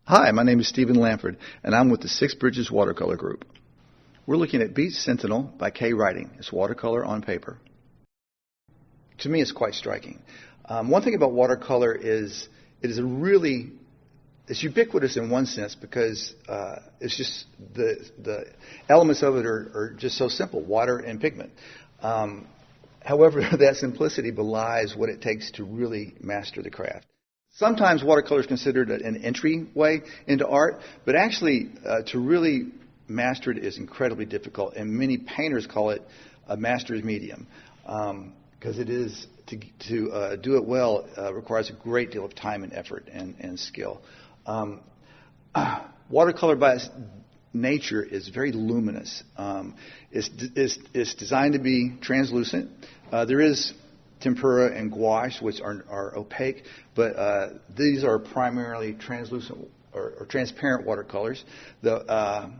Hi, my name is Stephen Lanford, and I'm with the Six Bridges Watercolor Group. We're looking at Beach Sentinel by Kaye Ridings. It's watercolor on paper. To me, it's quite striking. One thing about watercolor is it's ubiquitous in one sense because it's just the elements of it are just so simple, water and pigment. However, that simplicity belies what it takes to really master the craft. Sometimes watercolor is considered an entryway into art, but actually to really master it is incredibly difficult, and many painters call it a master's medium because it is to do it well requires a great deal of time and effort and skill. Watercolor by its nature is very luminous. It's designed to be translucent. There is tempera and gouache, which are opaque, but these are primarily translucent or transparent watercolors. The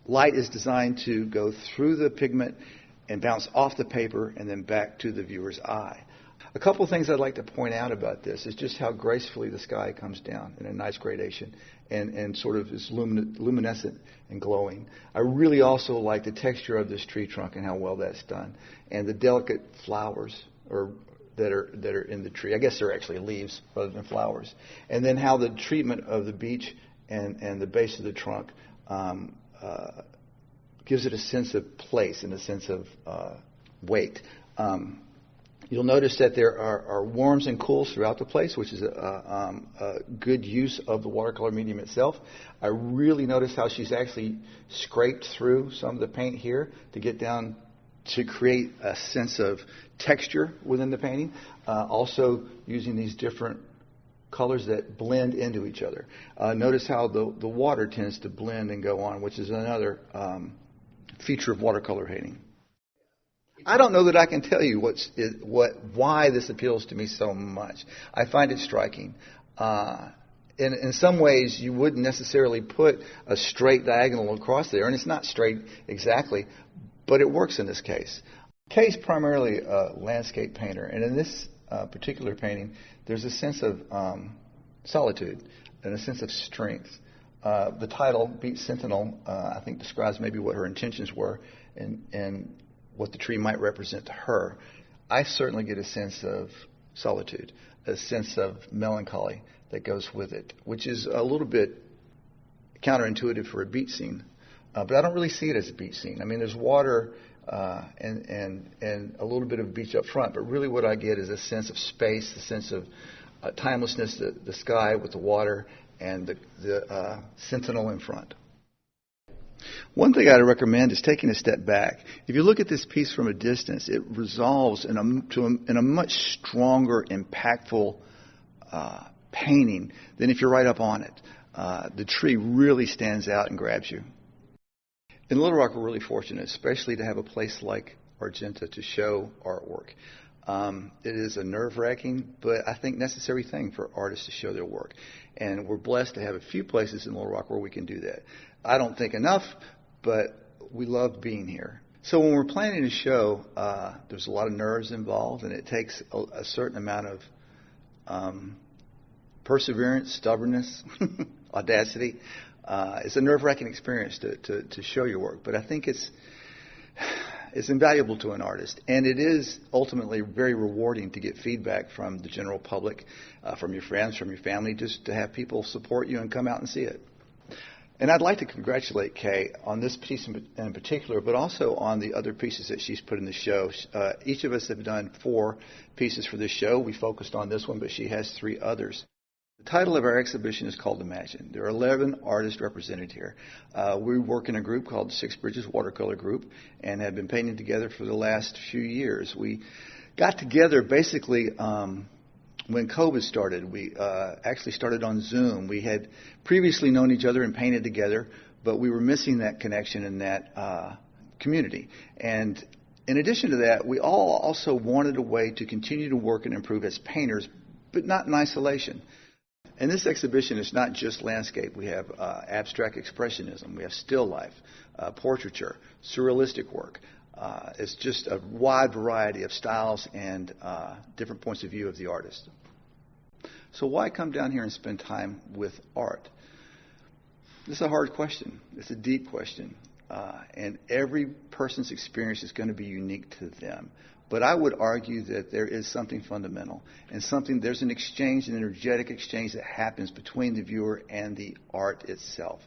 light is designed to go through the pigment and bounce off the paper and then back to the viewer's eye. A couple of things I'd like to point out about this is just how gracefully the sky comes down in a nice gradation and sort of is luminescent and glowing. I really also like the texture of this tree trunk and how well that's done, and the delicate flowers that are in the tree. I guess they're actually leaves rather than flowers. And then how the treatment of the beach and the base of the trunk gives it a sense of place and a sense of weight. You'll notice that there are warms and cools throughout the place, which is a good use of the watercolor medium itself. I really notice how she's actually scraped through some of the paint here to get down to create a sense of texture within the painting. Also using these different colors that blend into each other. Notice how the water tends to blend and go on, which is another feature of watercolor painting. I don't know that I can tell you why this appeals to me so much. I find it striking. In some ways, you wouldn't necessarily put a straight diagonal across there, and it's not straight exactly, but it works in this case. Kaye's primarily a landscape painter, and in this particular painting, there's a sense of solitude and a sense of strength. The title, Beach Sentinel, I think describes maybe what her intentions were and what the tree might represent to her. I certainly get a sense of solitude, a sense of melancholy that goes with it, which is a little bit counterintuitive for a beach scene. But I don't really see it as a beach scene. I mean, there's water and a little bit of beach up front, but really what I get is a sense of space, a sense of timelessness, the sky with the water, and the sentinel in front. One thing I'd recommend is taking a step back. If you look at this piece from a distance, it resolves in a much stronger, impactful painting than if you're right up on it. The tree really stands out and grabs you. In Little Rock, we're really fortunate, especially to have a place like Argenta to show artwork. It is a nerve-wracking, but I think necessary thing for artists to show their work. And we're blessed to have a few places in Little Rock where we can do that. I don't think enough, but we love being here. So when we're planning a show, there's a lot of nerves involved, and it takes a certain amount of perseverance, stubbornness, audacity. It's a nerve-wracking experience to show your work, but I think it's invaluable to an artist, and it is ultimately very rewarding to get feedback from the general public, from your friends, from your family, just to have people support you and come out and see it. And I'd like to congratulate Kaye on this piece in particular, but also on the other pieces that she's put in the show. Each of us have done 4 pieces for this show. We focused on this one, but she has 3 others. The title of our exhibition is called Imagine. There are 11 artists represented here. We work in a group called the Six Bridges Watercolor Group and have been painting together for the last few years. We got together basically when COVID started. We actually started on Zoom. We had previously known each other and painted together, but we were missing that connection and that community. And in addition to that, we all also wanted a way to continue to work and improve as painters, but not in isolation. And this exhibition is not just landscape. We have abstract expressionism. We have still life, portraiture, surrealistic work. It's just a wide variety of styles and different points of view of the artist. So why come down here and spend time with art? This is a hard question. It's a deep question. And every person's experience is going to be unique to them. But I would argue that there is something fundamental and there's an exchange, an energetic exchange that happens between the viewer and the art itself.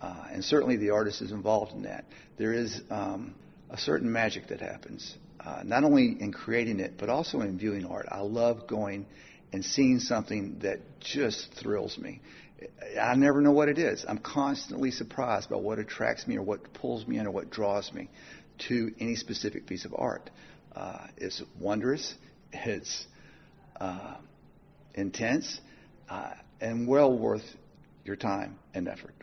And certainly the artist is involved in that. There is a certain magic that happens, not only in creating it, but also in viewing art. I love going and seeing something that just thrills me. I never know what it is. I'm constantly surprised by what attracts me or what pulls me in or what draws me to any specific piece of art. It's wondrous, it's intense, and well worth your time and effort.